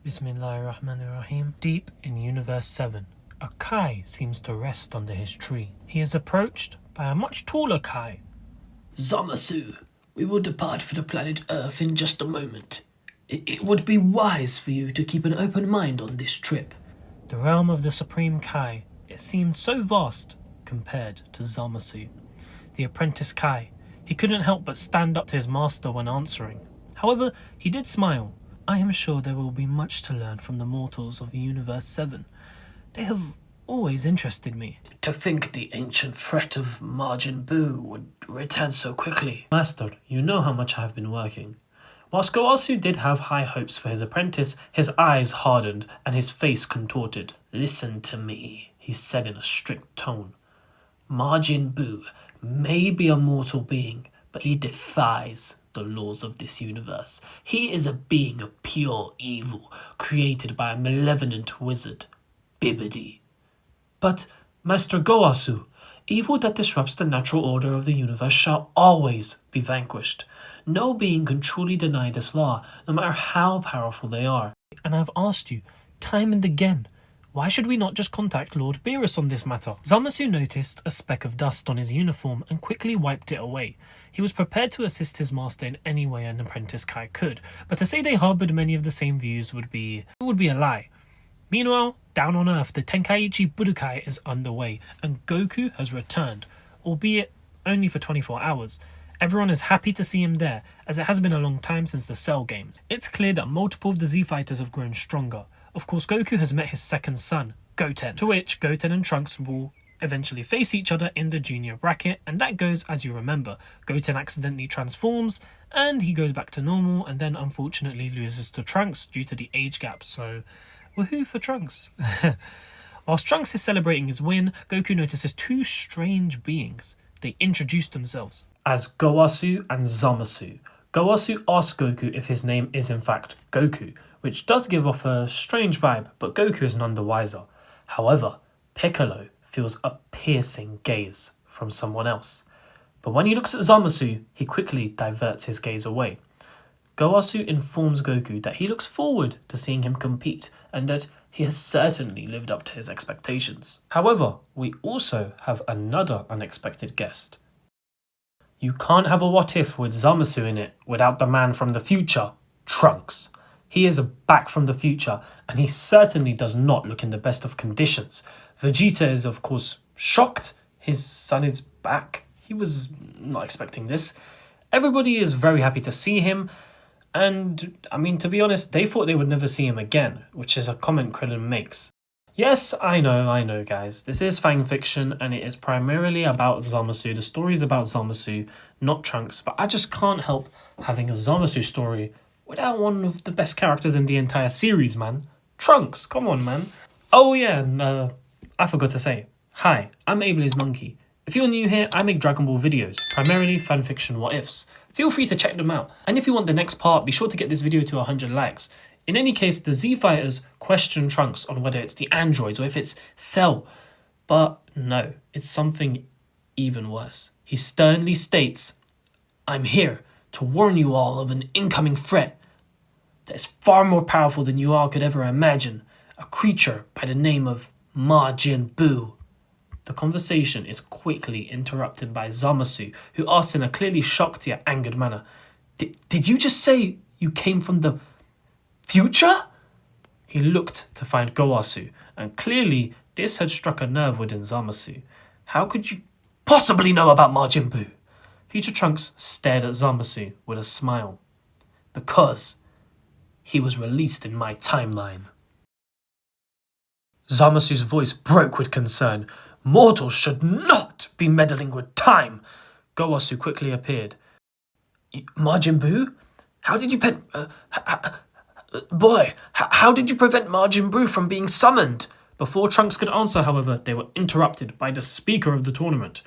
Bismillahirrahmanirrahim. Deep in Universe 7, a Kai seems to rest under his tree. He is approached by a much taller Kai. Zamasu, we will depart for the planet Earth in just a moment. It would be wise for you to keep an open mind on this trip. The realm of the Supreme Kai, it seemed so vast compared to Zamasu. The apprentice Kai, he couldn't help but stand up to his master when answering. However, he did smile. I am sure there will be much to learn from the mortals of Universe 7. They have always interested me. To think the ancient threat of Majin Buu would return so quickly. Master, you know how much I have been working. Whilst Goasu did have high hopes for his apprentice, his eyes hardened and his face contorted. Listen to me, he said in a strict tone. Majin Buu may be a mortal being, but he defies the laws of this universe. He is a being of pure evil, created by a malevolent wizard, Babidi. But, Master Goasu, evil that disrupts the natural order of the universe shall always be vanquished. No being can truly deny this law, no matter how powerful they are. And I've asked you, time and again, why should we not just contact Lord Beerus on this matter? Zamasu noticed a speck of dust on his uniform and quickly wiped it away. He was prepared to assist his master in any way an apprentice Kai could, but to say they harboured many of the same views would be a lie. Meanwhile, down on Earth, the Tenkaichi Budokai is underway, and Goku has returned, albeit only for 24 hours. Everyone is happy to see him there, as it has been a long time since the Cell games. It's clear that multiple of the Z fighters have grown stronger. Of course, Goku has met his second son, Goten, to which Goten and Trunks will eventually face each other in the junior bracket, and that goes as you remember. Goten accidentally transforms, and he goes back to normal, and then unfortunately loses to Trunks due to the age gap, so woohoo for Trunks. Whilst Trunks is celebrating his win, Goku notices two strange beings. They introduce themselves as Goasu and Zamasu. Goasu asks Goku if his name is in fact Goku, which does give off a strange vibe, but Goku is none the wiser. However, Piccolo feels a piercing gaze from someone else. But when he looks at Zamasu, he quickly diverts his gaze away. Goasu informs Goku that he looks forward to seeing him compete and that he has certainly lived up to his expectations. However, we also have another unexpected guest. You can't have a what if with Zamasu in it without the man from the future, Trunks. He is back from the future and he certainly does not look in the best of conditions. Vegeta is of course shocked. His son is back. He was not expecting this. Everybody is very happy to see him. And, I mean, to be honest, they thought they would never see him again, which is a comment Krillin makes. Yes, I know, guys. This is fan fiction, and it is primarily about Zamasu. The story is about Zamasu, not Trunks. But I just can't help having a Zamasu story without one of the best characters in the entire series, man. Trunks, come on, man. Oh, yeah, and I forgot to say. Hi, I'm Able's Monkey. If you're new here, I make Dragon Ball videos, primarily fanfiction what-ifs. Feel free to check them out. And if you want the next part, be sure to get this video to 100 likes. In any case, the Z Fighters question Trunks on whether it's the androids or if it's Cell. But no, it's something even worse. He sternly states, "I'm here to warn you all of an incoming threat that is far more powerful than you all could ever imagine. A creature by the name of Majin Buu." The conversation is quickly interrupted by Zamasu, who asks in a clearly shocked yet angered manner, Did you just say you came from the future? He looked to find Goasu, and clearly this had struck a nerve within Zamasu. How could you possibly know about Majin Buu? Future Trunks stared at Zamasu with a smile. Because he was released in my timeline. Zamasu's voice broke with concern. Mortals should not be meddling with time. Goasu quickly appeared. Majin Buu? How did you how did you prevent Majin Buu from being summoned? Before Trunks could answer, however, they were interrupted by the speaker of the tournament.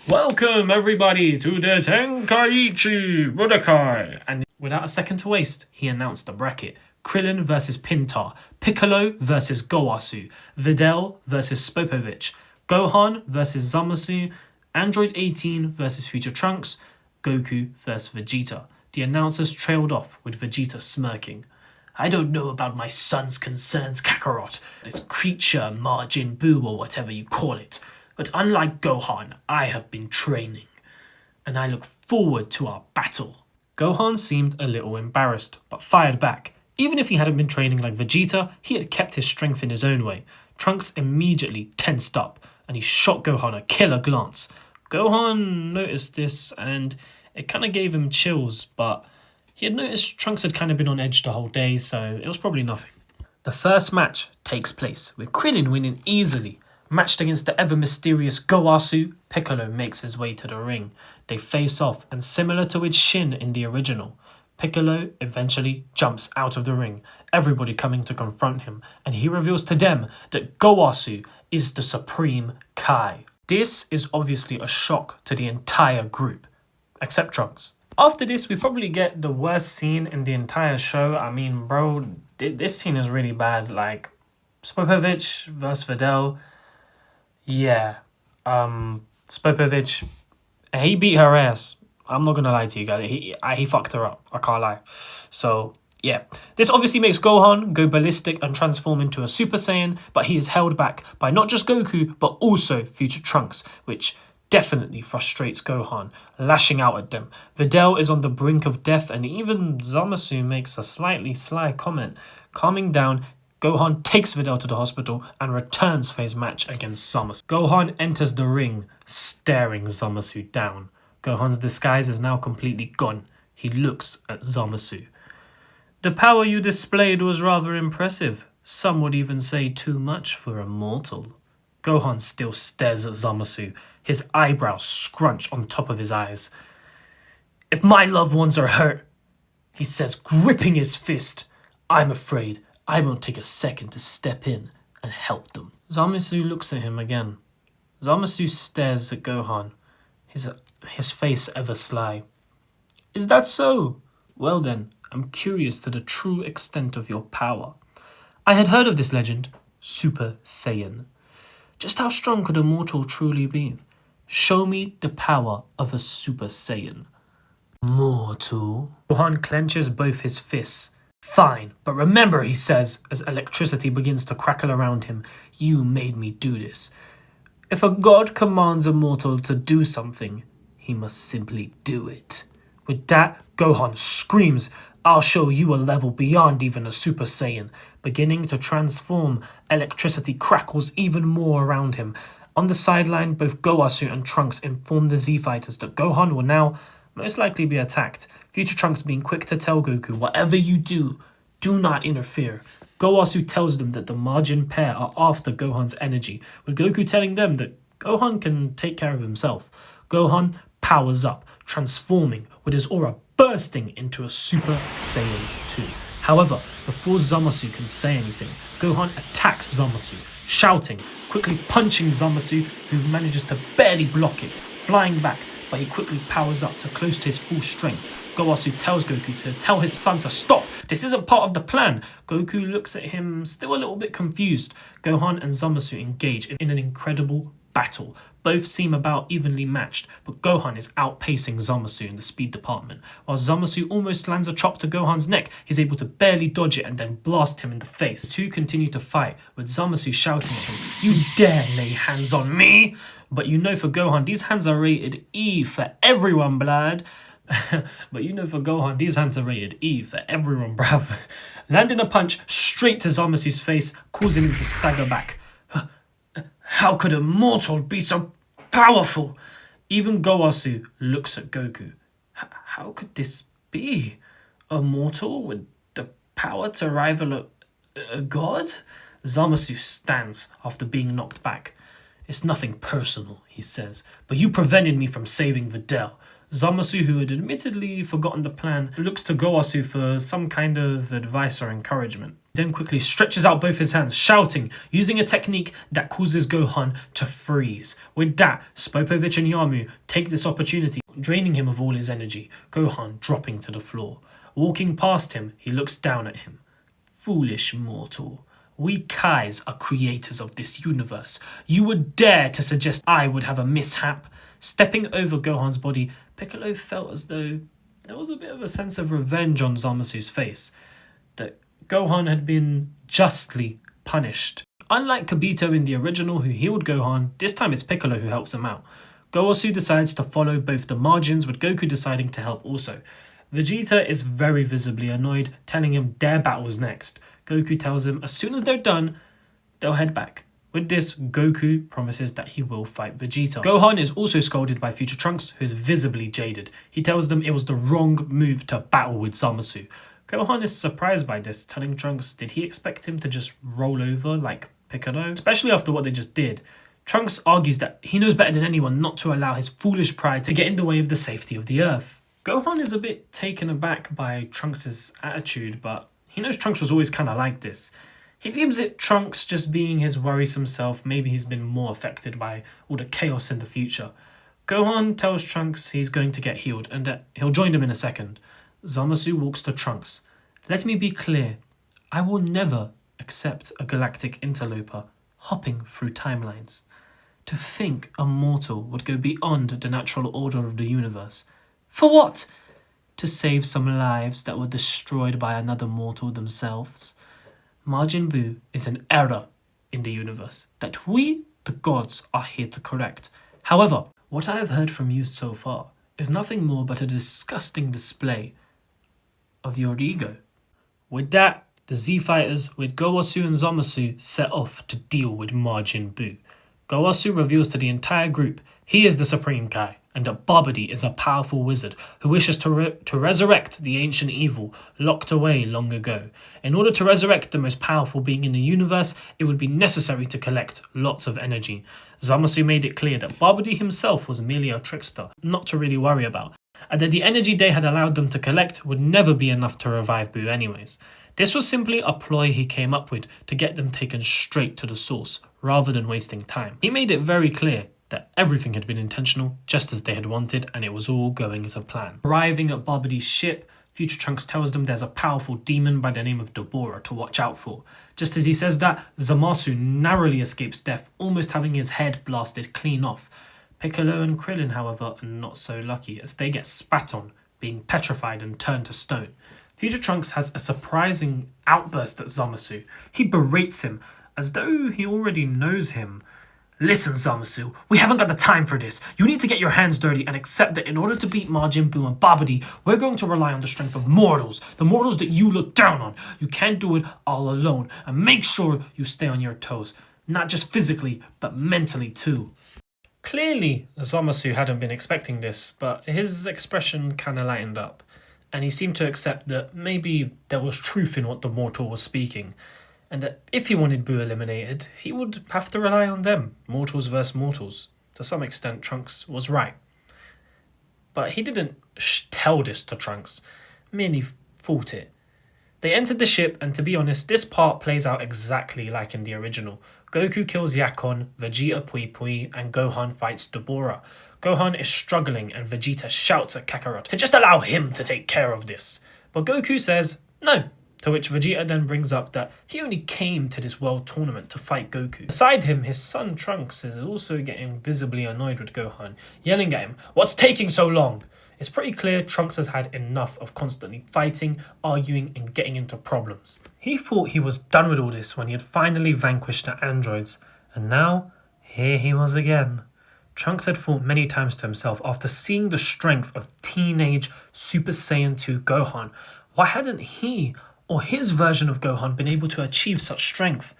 Welcome, everybody, to the Tenkaichi Budokai. And without a second to waste, he announced the bracket. Krillin versus Pintar, Piccolo versus Goasu, Videl versus Spopovich, Gohan versus Zamasu, Android 18 versus Future Trunks, Goku versus Vegeta. The announcers trailed off with Vegeta smirking. I don't know about my son's concerns, Kakarot. This creature, Majin Buu, or whatever you call it. But unlike Gohan, I have been training. And I look forward to our battle. Gohan seemed a little embarrassed, but fired back. Even if he hadn't been training like Vegeta, he had kept his strength in his own way. Trunks immediately tensed up, and he shot Gohan a killer glance. Gohan noticed this, and it kind of gave him chills, but he had noticed Trunks had kind of been on edge the whole day, so it was probably nothing. The first match takes place, with Krillin winning easily. Matched against the ever-mysterious Goasu, Piccolo makes his way to the ring. They face off, and similar to with Shin in the original, Piccolo eventually jumps out of the ring, everybody coming to confront him, and he reveals to them that Goasu is the Supreme Kai. This is obviously a shock to the entire group, except Trunks. After this, we probably get the worst scene in the entire show. I mean, bro, this scene is really bad. Like, Spopovich versus Videl. Yeah. Spopovich, he beat her ass. I'm not gonna lie to you guys. He fucked her up. I can't lie. So, yeah. This obviously makes Gohan go ballistic and transform into a Super Saiyan, but he is held back by not just Goku, but also future Trunks, which definitely frustrates Gohan, lashing out at them. Videl is on the brink of death, and even Zamasu makes a slightly sly comment. Calming down, Gohan takes Videl to the hospital and returns for his match against Zamasu. Gohan enters the ring, staring Zamasu down. Gohan's disguise is now completely gone. He looks at Zamasu. The power you displayed was rather impressive. Some would even say too much for a mortal. Gohan still stares at Zamasu, his eyebrows scrunch on top of his eyes. If my loved ones are hurt, he says, gripping his fist, I'm afraid I won't take a second to step in and help them. Zamasu looks at him again. Zamasu stares at Gohan, his face ever sly. Is that so? Well then, I'm curious to the true extent of your power. I had heard of this legend, Super Saiyan. Just how strong could a mortal truly be? Show me the power of a Super Saiyan. Mortal? Gohan clenches both his fists. Fine, but remember, he says, as electricity begins to crackle around him, you made me do this. If a god commands a mortal to do something, he must simply do it. With that, Gohan screams, I'll show you a level beyond even a Super Saiyan. Beginning to transform, electricity crackles even more around him. On the sideline, both Goasu and Trunks inform the Z-Fighters that Gohan will now most likely be attacked. Future Trunks being quick to tell Goku, whatever you do, do not interfere. Goasu tells them that the Majin pair are after Gohan's energy, with Goku telling them that Gohan can take care of himself. Gohan powers up, transforming, with his aura bursting into a Super Saiyan 2. However, before Zamasu can say anything, Gohan attacks Zamasu, shouting, quickly punching Zamasu, who manages to barely block it, flying back, but he quickly powers up to close to his full strength. Goasu tells Goku to tell his son to stop. This isn't part of the plan. Goku looks at him, still a little bit confused. Gohan and Zamasu engage in an incredible battle. Both seem about evenly matched, but Gohan is outpacing Zamasu in the speed department. While Zamasu almost lands a chop to Gohan's neck, he's able to barely dodge it and then blast him in the face. The two continue to fight, with Zamasu shouting at him, you dare lay hands on me? But you know for Gohan, these hands are rated E for everyone, blood. But you know for Gohan, these hands are rated E for everyone, bruv. Landing a punch straight to Zamasu's face, causing him to stagger back. How could a mortal be so powerful? Even Goasu looks at Goku. How could this be? A mortal with the power to rival a god? Zamasu stands after being knocked back. It's nothing personal, he says, but you prevented me from saving Videl. Zamasu, who had admittedly forgotten the plan, looks to Goasu for some kind of advice or encouragement. Then quickly stretches out both his hands, shouting, using a technique that causes Gohan to freeze. With that, Spopovich and Yamu take this opportunity, draining him of all his energy, Gohan dropping to the floor. Walking past him, he looks down at him. Foolish mortal. We Kais are creators of this universe. You would dare to suggest I would have a mishap? Stepping over Gohan's body, Piccolo felt as though there was a bit of a sense of revenge on Zamasu's face. That Gohan had been justly punished. Unlike Kibito in the original who healed Gohan, this time it's Piccolo who helps him out. Gowasu decides to follow both the Majins, with Goku deciding to help also. Vegeta is very visibly annoyed, telling him their battle's next. Goku tells him as soon as they're done, they'll head back. With this, Goku promises that he will fight Vegeta. Gohan is also scolded by Future Trunks, who is visibly jaded. He tells them it was the wrong move to battle with Zamasu. Gohan is surprised by this, telling Trunks did he expect him to just roll over like Piccolo, especially after what they just did. Trunks argues that he knows better than anyone not to allow his foolish pride to get in the way of the safety of the Earth. Gohan is a bit taken aback by Trunks' attitude, but he knows Trunks was always kind of like this. He deems it Trunks just being his worrisome self. Maybe he's been more affected by all the chaos in the future. Gohan tells Trunks he's going to get healed and that he'll join him in a second. Zamasu walks to Trunks. Let me be clear. I will never accept a galactic interloper hopping through timelines. To think a mortal would go beyond the natural order of the universe. For what? To save some lives that were destroyed by another mortal themselves. Majin Buu is an error in the universe that we, the gods, are here to correct. However, what I have heard from you so far is nothing more but a disgusting display of your ego. With that, the Z fighters with Gowasu and Zamasu set off to deal with Majin Buu. Gowasu reveals to the entire group he is the Supreme Kai, and that Babidi is a powerful wizard who wishes to resurrect the ancient evil locked away long ago. In order to resurrect the most powerful being in the universe, it would be necessary to collect lots of energy. Zamasu made it clear that Babidi himself was merely a trickster, not to really worry about, and that the energy they had allowed them to collect would never be enough to revive Buu anyways. This was simply a ploy he came up with to get them taken straight to the source, rather than wasting time. He made it very clear that everything had been intentional, just as they had wanted, and it was all going as a plan. Arriving at Babidi's ship, Future Trunks tells them there's a powerful demon by the name of Dabura to watch out for. Just as he says that, Zamasu narrowly escapes death, almost having his head blasted clean off. Piccolo and Krillin, however, are not so lucky, as they get spat on, being petrified and turned to stone. Future Trunks has a surprising outburst at Zamasu. He berates him, as though he already knows him. Listen, Zamasu, we haven't got the time for this. You need to get your hands dirty and accept that in order to beat Majin Buu and Babidi, we're going to rely on the strength of mortals, the mortals that you look down on. You can't do it all alone, and make sure you stay on your toes. Not just physically, but mentally too. Clearly, Zamasu hadn't been expecting this, but his expression kinda lightened up, and he seemed to accept that maybe there was truth in what the mortal was speaking, and that if he wanted Buu eliminated, he would have to rely on them, mortals versus mortals. To some extent, Trunks was right. But he didn't tell this to Trunks, merely thought it. They entered the ship, and to be honest, this part plays out exactly like in the original. Goku kills Yakon, Vegeta Pui Pui, and Gohan fights Dabura. Gohan is struggling, and Vegeta shouts at Kakarot to just allow him to take care of this. But Goku says no, to which Vegeta then brings up that he only came to this world tournament to fight Goku. Beside him, his son Trunks is also getting visibly annoyed with Gohan, yelling at him, "What's taking so long?" It's pretty clear Trunks has had enough of constantly fighting, arguing, and getting into problems. He thought he was done with all this when he had finally vanquished the androids, and now, here he was again. Trunks had thought many times to himself after seeing the strength of teenage Super Saiyan 2 Gohan, why hadn't he or his version of Gohan been able to achieve such strength?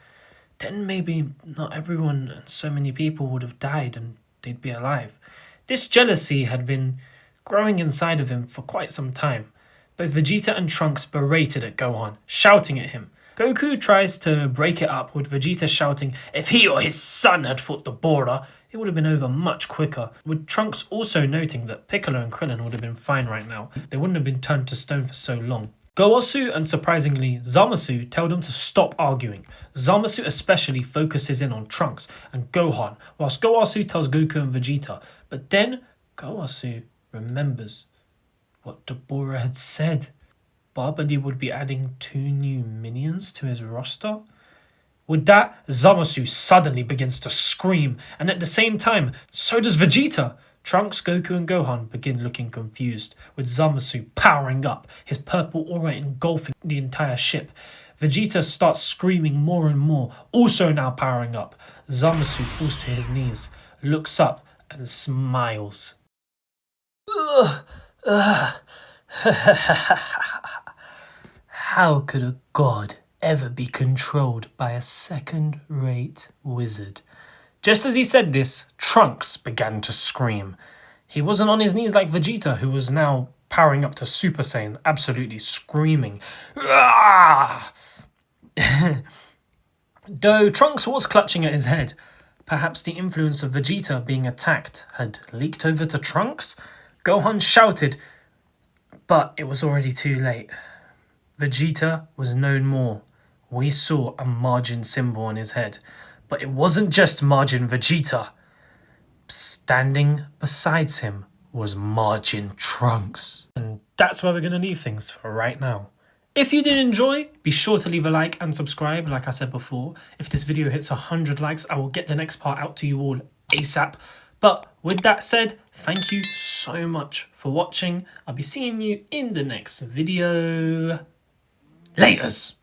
Then maybe not everyone and so many people would have died and they'd be alive. This jealousy had been growing inside of him for quite some time. Both Vegeta and Trunks berated at Gohan, shouting at him. Goku tries to break it up with Vegeta shouting if he or his son had fought Dabura, it would have been over much quicker, with Trunks also noting that Piccolo and Krillin would have been fine right now. They wouldn't have been turned to stone for so long. Gowasu and surprisingly Zamasu tell them to stop arguing. Zamasu especially focuses in on Trunks and Gohan, whilst Gowasu tells Goku and Vegeta. But then Gowasu remembers what Dabura had said. Babidi would be adding 2 new minions to his roster? With that, Zamasu suddenly begins to scream, and at the same time, so does Vegeta. Trunks, Goku, and Gohan begin looking confused, with Zamasu powering up, his purple aura engulfing the entire ship. Vegeta starts screaming more and more, also now powering up. Zamasu falls to his knees, looks up and smiles. How could a god ever be controlled by a second-rate wizard? Just as he said this, Trunks began to scream. He wasn't on his knees like Vegeta, who was now powering up to Super Saiyan, absolutely screaming. Though Trunks was clutching at his head, perhaps the influence of Vegeta being attacked had leaked over to Trunks? Gohan shouted, but it was already too late. Vegeta was no more. We saw a Majin symbol on his head, but it wasn't just Majin Vegeta. Standing beside him was Majin Trunks. And that's where we're going to leave things for right now. If you did enjoy, be sure to leave a like and subscribe, like I said before. If this video hits 100 likes, I will get the next part out to you all ASAP. But with that said, thank you so much for watching. I'll be seeing you in the next video. Laters!